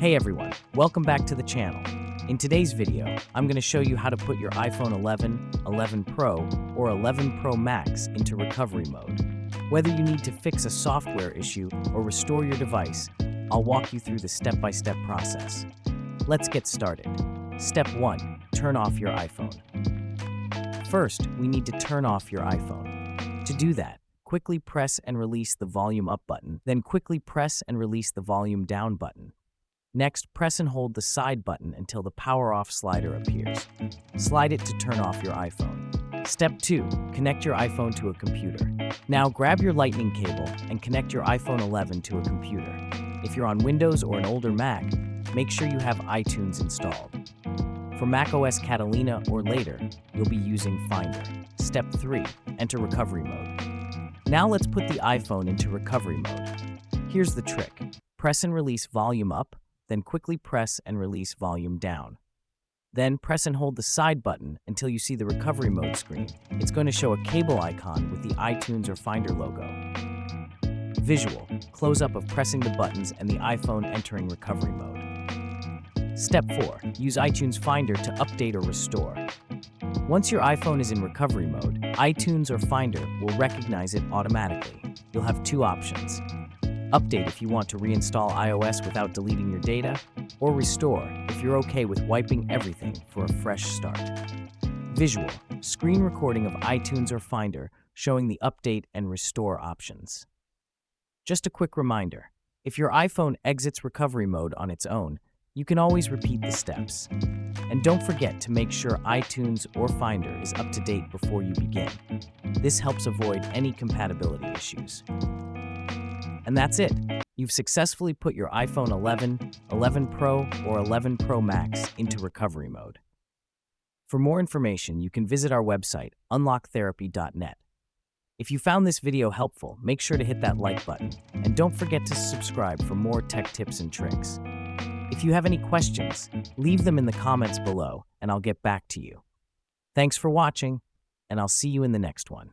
Hey everyone, welcome back to the channel. In today's video, I'm going to show you how to put your iPhone 11, 11 Pro, or 11 Pro Max into recovery mode. Whether you need to fix a software issue or restore your device, I'll walk you through the step-by-step process. Let's get started. Step 1. Turn off your iPhone. First, we need to turn off your iPhone. To do that, quickly press and release the volume up button, then quickly press and release the volume down button. Next, press and hold the side button until the power off slider appears. Slide it to turn off your iPhone. Step 2. Connect your iPhone to a computer. Now grab your lightning cable and connect your iPhone 11 to a computer. If you're on Windows or an older Mac, make sure you have iTunes installed. For macOS Catalina or later, you'll be using Finder. Step 3. Enter recovery mode. Now let's put the iPhone into recovery mode. Here's the trick. Press and release volume up, then quickly press and release volume down. Then press and hold the side button until you see the recovery mode screen. It's going to show a cable icon with the iTunes or Finder logo. Visual, close-up of pressing the buttons and the iPhone entering recovery mode. Step 4. Use iTunes Finder to update or restore. Once your iPhone is in recovery mode, iTunes or Finder will recognize it automatically. You'll have two options. Update if you want to reinstall iOS without deleting your data, or restore if you're okay with wiping everything for a fresh start. Visual, screen recording of iTunes or Finder showing the update and restore options. Just a quick reminder, if your iPhone exits recovery mode on its own, you can always repeat the steps. And don't forget to make sure iTunes or Finder is up to date before you begin. This helps avoid any compatibility issues. And that's it. You've successfully put your iPhone 11, 11 Pro, or 11 Pro Max into recovery mode. For more information, you can visit our website, unlocktherapy.net. If you found this video helpful, make sure to hit that like button, and don't forget to subscribe for more tech tips and tricks. If you have any questions, leave them in the comments below, and I'll get back to you. Thanks for watching, and I'll see you in the next one.